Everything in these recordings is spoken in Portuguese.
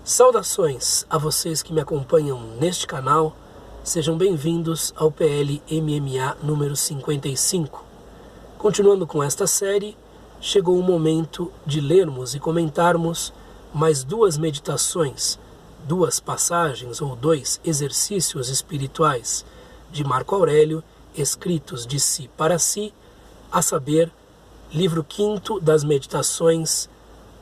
Saudações a vocês que me acompanham neste canal, sejam bem-vindos ao PL MMA número 55. Continuando com esta série, chegou o momento de lermos e comentarmos mais duas meditações, duas passagens ou dois exercícios espirituais de Marco Aurélio, escritos de si para si, a saber, livro 5º das meditações,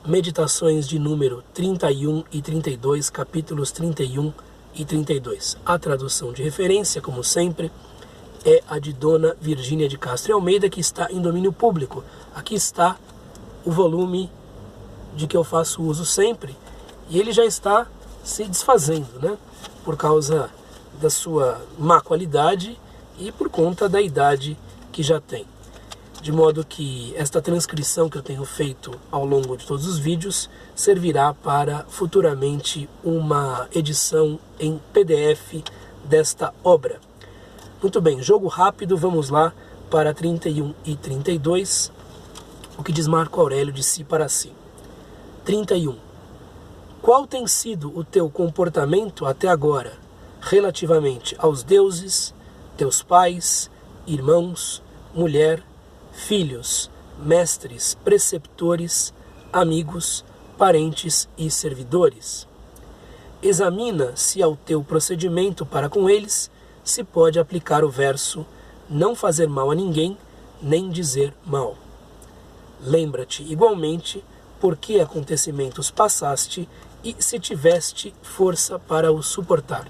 meditações de número 31 e 32, capítulos 31 e 32. A tradução de referência, como sempre, é a de Dona Virgínia de Castro e Almeida, que está em domínio público. Aqui está o volume de que eu faço uso sempre, e ele já está se desfazendo, né? Por causa da sua má qualidade e por conta da idade que já tem. De modo que esta transcrição que eu tenho feito ao longo de todos os vídeos servirá para futuramente uma edição em PDF desta obra. Muito bem, jogo rápido, vamos lá para 31 e 32, o que diz Marco Aurélio de si para si. 31. Qual tem sido o teu comportamento até agora, relativamente aos deuses, teus pais, irmãos, mulher, filhos, mestres, preceptores, amigos, parentes e servidores? Examina se ao teu procedimento para com eles se pode aplicar o verso não fazer mal a ninguém, nem dizer mal. Lembra-te igualmente por que acontecimentos passaste e se tiveste força para os suportar.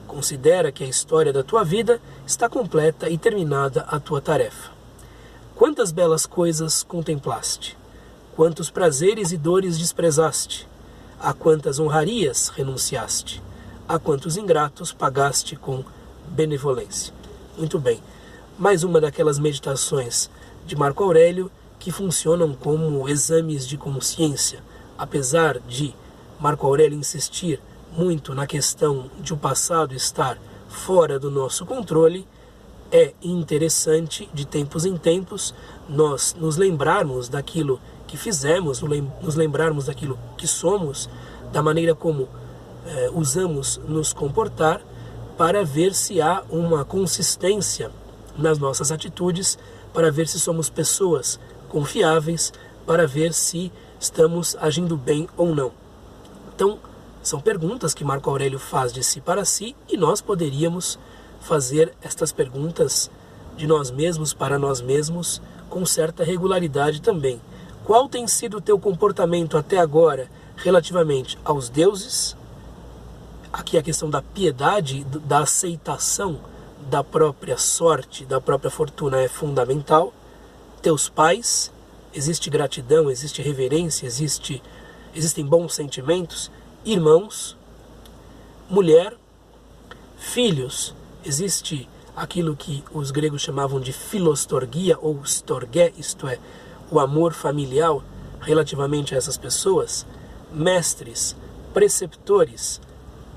Considera que a história da tua vida está completa e terminada a tua tarefa. Quantas belas coisas contemplaste, quantos prazeres e dores desprezaste, a quantas honrarias renunciaste, a quantos ingratos pagaste com benevolência. Muito bem, mais uma daquelas meditações de Marco Aurélio que funcionam como exames de consciência, apesar de Marco Aurélio insistir muito na questão de o passado estar fora do nosso controle. É interessante, de tempos em tempos, nós nos lembrarmos daquilo que fizemos, nos lembrarmos daquilo que somos, da maneira como usamos nos comportar, para ver se há uma consistência nas nossas atitudes, para ver se somos pessoas confiáveis, para ver se estamos agindo bem ou não. Então, são perguntas que Marco Aurélio faz de si para si, e nós poderíamos fazer estas perguntas de nós mesmos para nós mesmos com certa regularidade também. Qual tem sido o teu comportamento até agora relativamente aos deuses? Aqui a questão da piedade, da aceitação da própria sorte, da própria fortuna é fundamental. Teus pais, existe gratidão, existe reverência, existem bons sentimentos. Irmãos, mulher, filhos, existe aquilo que os gregos chamavam de filostorgia ou storgé, isto é, o amor familiar relativamente a essas pessoas. Mestres, preceptores,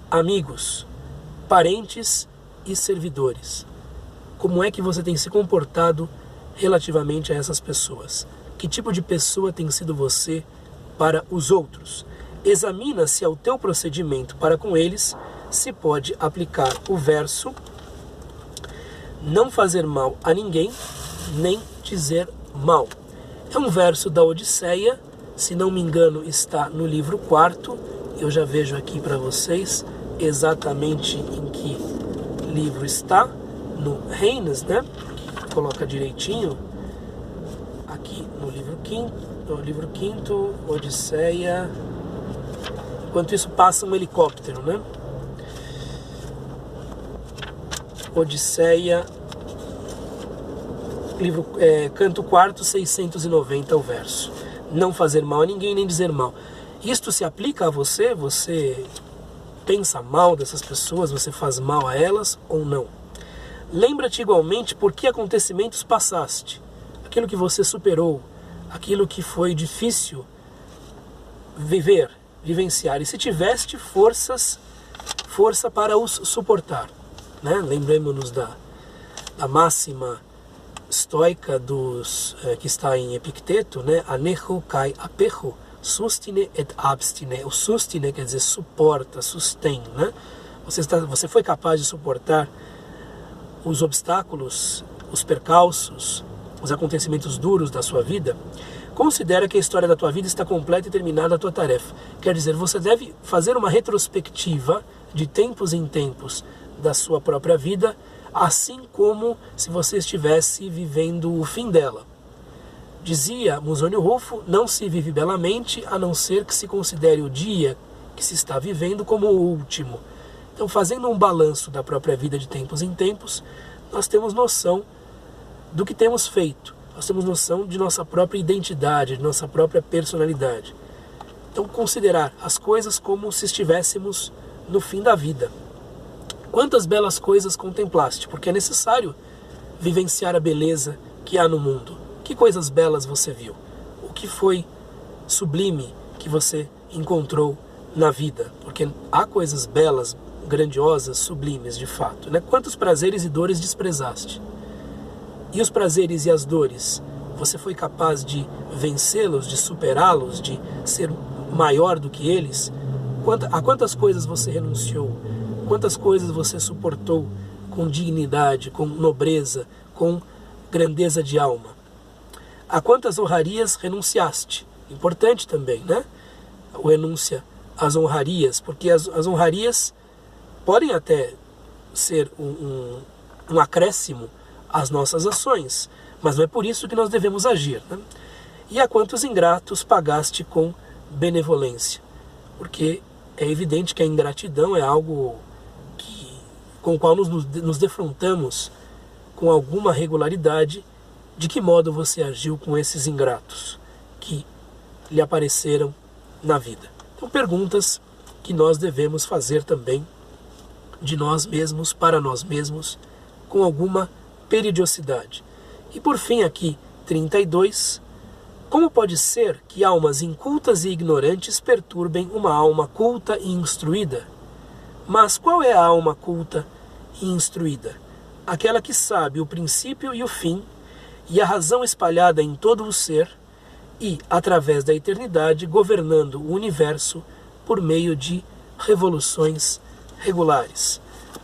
amigos, parentes e servidores. Como é que você tem se comportado relativamente a essas pessoas? Que tipo de pessoa tem sido você para os outros? Examina se ao teu procedimento para com eles se pode aplicar o verso não fazer mal a ninguém, nem dizer mal. É um verso da Odisseia, se não me engano está no livro 4º, eu já vejo aqui para vocês exatamente em que livro está, no Reines, né? Coloca direitinho, aqui no livro 5º, Odisseia. Enquanto isso passa um helicóptero, né? Odisseia, livro, canto 4º, 690 o verso. Não fazer mal a ninguém, nem dizer mal. Isto se aplica a você? Você pensa mal dessas pessoas? Você faz mal a elas ou não? Lembra-te igualmente por que acontecimentos passaste. Aquilo que você superou, aquilo que foi difícil vivenciar. E se tiveste força para os suportar. Né? Lembremos-nos da máxima estoica que está em Epicteto, né? Anecho kai apecho, sustine et abstine. O sustine quer dizer suporta, sustém, né? Você foi capaz de suportar os obstáculos, os percalços, os acontecimentos duros da sua vida? Considera que a história da tua vida está completa e terminada a tua tarefa. Quer dizer, você deve fazer uma retrospectiva de tempos em tempos da sua própria vida, assim como se você estivesse vivendo o fim dela. Dizia Musônio Rufo, não se vive belamente a não ser que se considere o dia que se está vivendo como o último. Então, fazendo um balanço da própria vida de tempos em tempos, nós temos noção do que temos feito. Nós temos noção de nossa própria identidade, de nossa própria personalidade. Então, considerar as coisas como se estivéssemos no fim da vida. Quantas belas coisas contemplaste, porque é necessário vivenciar a beleza que há no mundo. Que coisas belas você viu? O que foi sublime que você encontrou na vida? Porque há coisas belas, grandiosas, sublimes de fato, né? Quantos prazeres e dores desprezaste? E os prazeres e as dores, você foi capaz de vencê-los, de superá-los, de ser maior do que eles? A quantas coisas você renunciou? Quantas coisas você suportou com dignidade, com nobreza, com grandeza de alma? A quantas honrarias renunciaste? Importante também, né? O renúncia às honrarias, porque as honrarias podem até ser um acréscimo às nossas ações, mas não é por isso que nós devemos agir, né? E a quantos ingratos pagaste com benevolência? Porque é evidente que a ingratidão é algo com o qual nos defrontamos com alguma regularidade. De que modo você agiu com esses ingratos que lhe apareceram na vida? Então, perguntas que nós devemos fazer também de nós mesmos, para nós mesmos, com alguma periodicidade. E por fim aqui, 32, como pode ser que almas incultas e ignorantes perturbem uma alma culta e instruída? Mas qual é a alma culta e instruída? Aquela que sabe o princípio e o fim, e a razão espalhada em todo o ser, e, através da eternidade, governando o universo por meio de revoluções regulares.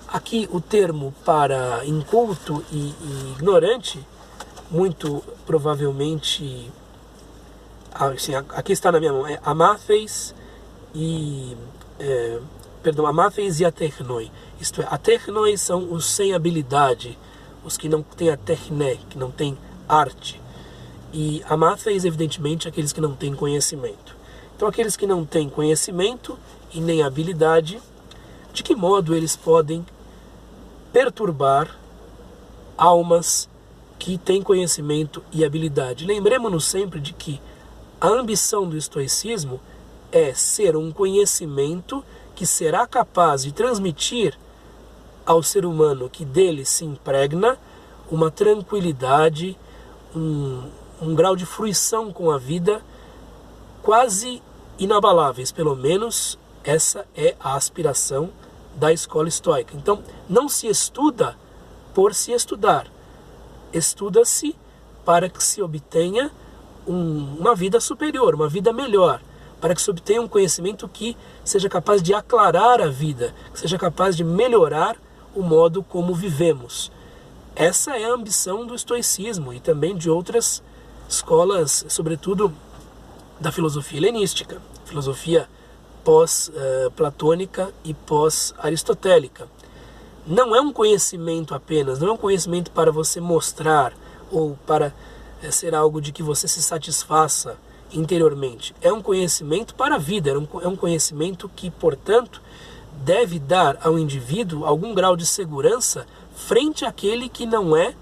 Aqui o termo para inculto e ignorante, muito provavelmente, assim, aqui está na minha mão, é amáfeis e atechnoi. Isto é, atechnoi são os sem habilidade, os que não têm a techné, que não têm arte. E amáfeis, evidentemente, aqueles que não têm conhecimento. Então, aqueles que não têm conhecimento e nem habilidade, de que modo eles podem perturbar almas que têm conhecimento e habilidade? Lembremos-nos sempre de que a ambição do estoicismo é ser um conhecimento que será capaz de transmitir ao ser humano que dele se impregna uma tranquilidade, um grau de fruição com a vida quase inabaláveis. Pelo menos essa é a aspiração da escola estoica. Então, não se estuda por se estudar. Estuda-se para que se obtenha uma vida superior, uma vida melhor, para que se obtenha um conhecimento que seja capaz de aclarar a vida, que seja capaz de melhorar o modo como vivemos. Essa é a ambição do estoicismo e também de outras escolas, sobretudo da filosofia helenística, filosofia pós-platônica e pós-aristotélica. Não é um conhecimento apenas, não é um conhecimento para você mostrar ou para ser algo de que você se satisfaça interiormente. É um conhecimento para a vida, é um conhecimento que, portanto, deve dar ao indivíduo algum grau de segurança frente àquele que não é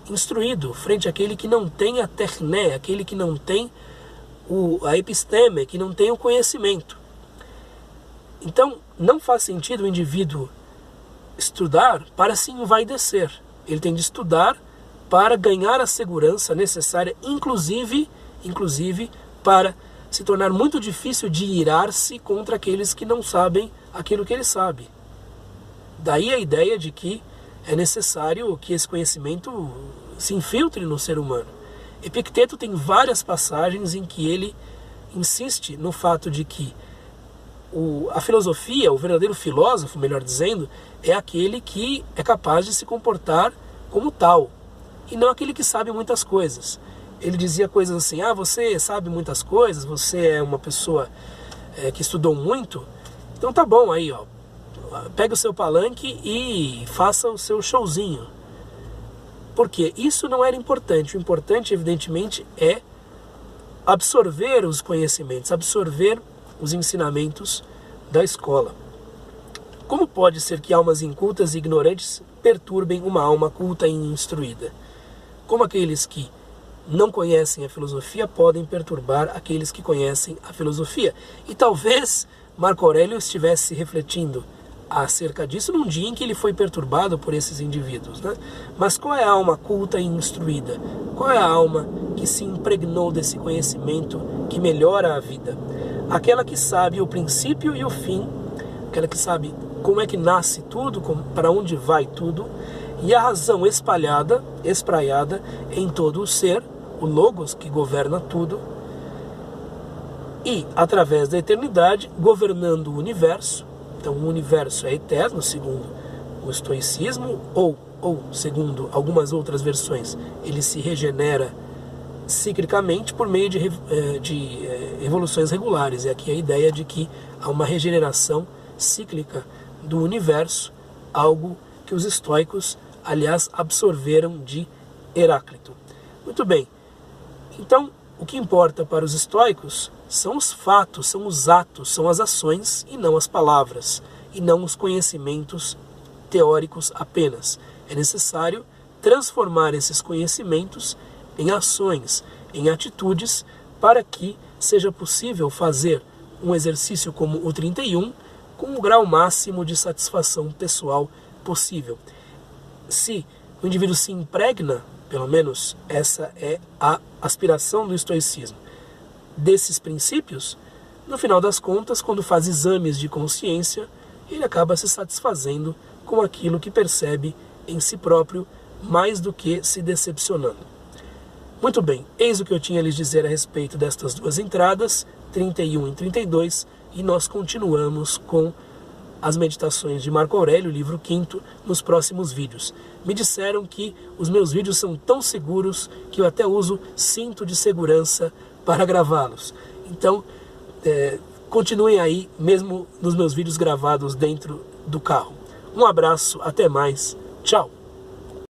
instruído, frente àquele que não tem a techné, aquele que não tem a episteme, que não tem o conhecimento. Então, não faz sentido o indivíduo estudar para se envaidecer. Ele tem de estudar para ganhar a segurança necessária, inclusive para se tornar muito difícil de irar-se contra aqueles que não sabem aquilo que ele sabe. Daí a ideia de que é necessário que esse conhecimento se infiltre no ser humano. Epicteto tem várias passagens em que ele insiste no fato de que a filosofia, o verdadeiro filósofo, melhor dizendo, é aquele que é capaz de se comportar como tal, e não aquele que sabe muitas coisas. Ele dizia coisas assim: você sabe muitas coisas, você é uma pessoa que estudou muito, então tá bom aí, pega o seu palanque e faça o seu showzinho. Porque isso não era importante. O importante, evidentemente, é absorver os conhecimentos, absorver os ensinamentos da escola. Como pode ser que almas incultas e ignorantes perturbem uma alma culta e instruída? Como aqueles que não conhecem a filosofia podem perturbar aqueles que conhecem a filosofia? E talvez Marco Aurélio estivesse refletindo acerca disso num dia em que ele foi perturbado por esses indivíduos, né? Mas qual é a alma culta e instruída? Qual é a alma que se impregnou desse conhecimento que melhora a vida? Aquela que sabe o princípio e o fim, aquela que sabe como é que nasce tudo, para onde vai tudo, e a razão espraiada em todo o ser, o Logos que governa tudo, e através da eternidade governando o universo. Então o universo é eterno, segundo o estoicismo, ou segundo algumas outras versões, ele se regenera ciclicamente por meio de evoluções regulares. E aqui a ideia de que há uma regeneração cíclica do universo, algo que os estoicos, aliás, absorveram de Heráclito. Muito bem, então o que importa para os estoicos são os fatos, são os atos, são as ações e não as palavras, e não os conhecimentos teóricos apenas. É necessário transformar esses conhecimentos em ações, em atitudes, para que seja possível fazer um exercício como o 31 com o grau máximo de satisfação pessoal possível. Se o indivíduo se impregna, pelo menos essa é a aspiração do estoicismo, desses princípios, no final das contas, quando faz exames de consciência, ele acaba se satisfazendo com aquilo que percebe em si próprio, mais do que se decepcionando. Muito bem, eis o que eu tinha a lhes dizer a respeito destas duas entradas, 31 e 32, e nós continuamos com as meditações de Marco Aurélio, livro 5º, nos próximos vídeos. Me disseram que os meus vídeos são tão seguros que eu até uso cinto de segurança para gravá-los. Então, continuem aí, mesmo nos meus vídeos gravados dentro do carro. Um abraço, até mais, tchau!